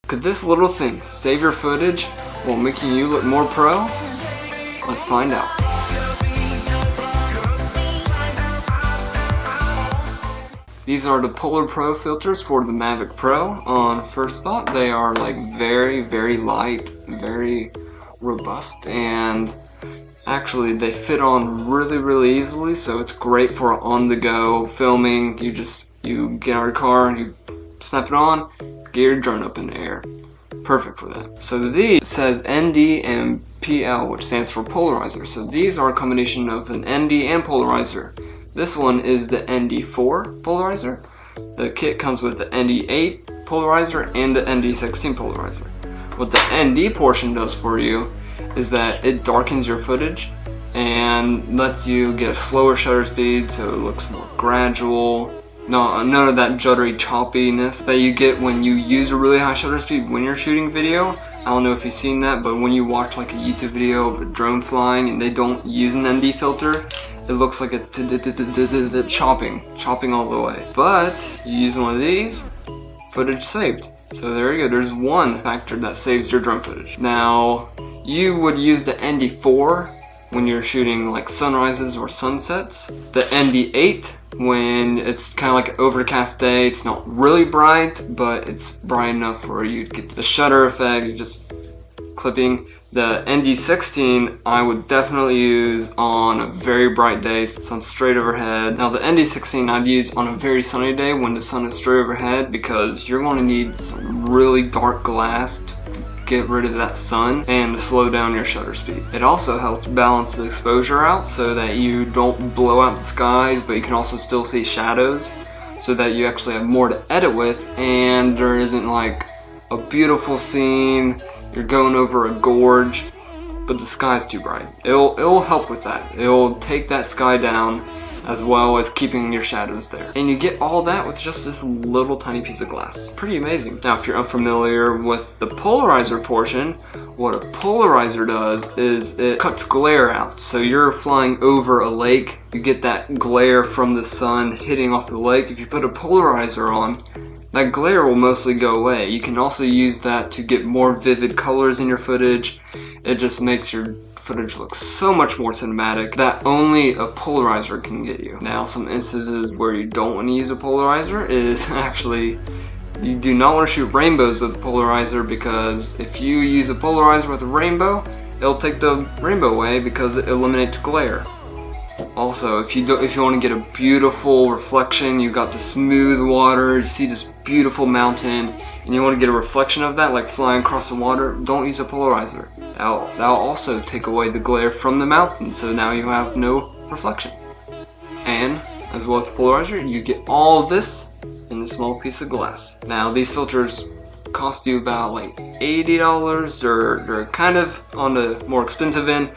Could this little thing save your footage while making you look more pro? Let's find out. These are the Polar Pro filters for the Mavic Pro. On first thought, they are like very light, very robust, and actually they fit on really easily, so it's great for on-the-go filming. You get out of your car and you snap it on, get your drone up in the air. Perfect for that. So these says ND and PL, which stands for polarizer. So these are a combination of an ND and polarizer. This one is the ND4 polarizer. The kit comes with the ND8 polarizer and the ND16 polarizer. What the ND portion does for you is that it darkens your footage and lets you get a slower shutter speed so it looks more gradual. None of that juddery choppiness that you get when you use a really high shutter speed when you're shooting video. I don't know if you've seen that, but when you watch like a YouTube video of a drone flying and they don't use an ND filter, it looks like a chopping all the way. But you use one of these, footage saved. So there you go, there's one factor that saves your drone footage. Now, you would use the ND4 when you're shooting like sunrises or sunsets. The ND8 when it's kind of like an overcast day, it's not really bright, but it's bright enough where you get the shutter effect, you just clipping. The ND16 I would definitely use on a very bright day, sun straight overhead. Now the ND16 I'd use on a very sunny day when the sun is straight overhead, because you're going to need some really dark glass to get rid of that sun and to slow down your shutter speed. It also helps balance the exposure out so that you don't blow out the skies, but you can also still see shadows, so that you actually have more to edit with and there isn't like a beautiful scene, you're going over a gorge, but the sky's too bright. It'll help with that. It'll take that sky down as well as keeping your shadows there. And you get all that with just this little tiny piece of glass. Pretty amazing. Now if you're unfamiliar with the polarizer portion, what a polarizer does is it cuts glare out. So you're flying over a lake, you get that glare from the sun hitting off the lake. If you put a polarizer on, that glare will mostly go away. You can also use that to get more vivid colors in your footage. It just makes your footage looks so much more cinematic that only a polarizer can get you. Now some instances where you don't want to use a polarizer is actually you do not want to shoot rainbows with a polarizer, because if you use a polarizer with a rainbow, it'll take the rainbow away because it eliminates glare. Also, if you want to get a beautiful reflection, you've got the smooth water, you see this beautiful mountain, and you want to get a reflection of that, like flying across the water, don't use a polarizer. That'll also take away the glare from the mountain, so now you have no reflection. And, as well with the polarizer, you get all of this in a small piece of glass. Now, these filters cost you about like $80. They're kind of on the more expensive end,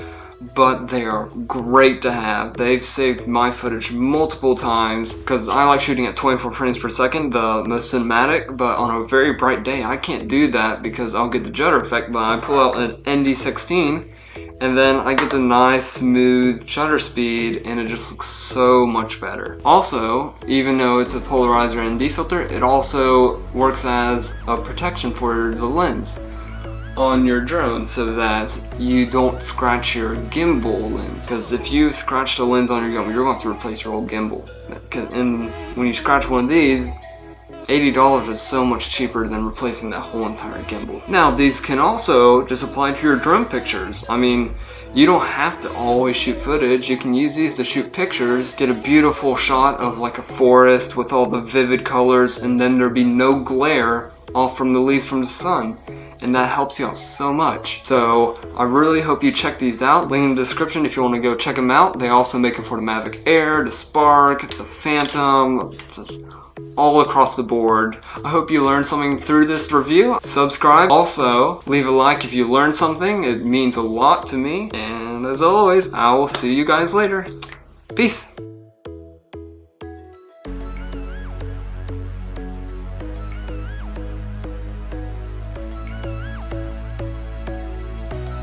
but they are great to have. They've saved my footage multiple times because I like shooting at 24 frames per second, the most cinematic, but on a very bright day I can't do that because I'll get the judder effect. But I pull out an ND16 and then I get the nice smooth shutter speed and it just looks so much better. Also, even though it's a polarizer ND filter, it also works as a protection for the lens on your drone so that you don't scratch your gimbal lens, because if you scratch the lens on your gimbal, you're going to have to replace your whole gimbal. And when you scratch one of these, $80 is so much cheaper than replacing that whole entire gimbal. Now these can also just apply to your drone pictures. I mean, you don't have to always shoot footage. You can use these to shoot pictures, get a beautiful shot of like a forest with all the vivid colors, and then there'd be no glare off from the leaves from the sun. And that helps you out so much. So I really hope you check these out. Link in the description if you want to go check them out. They also make them for the Mavic Air, the Spark, the Phantom, just all across the board. I hope you learned something through this review. Subscribe. Also, leave a like if you learned something. It means a lot to me. And as always, I will see you guys later. Peace.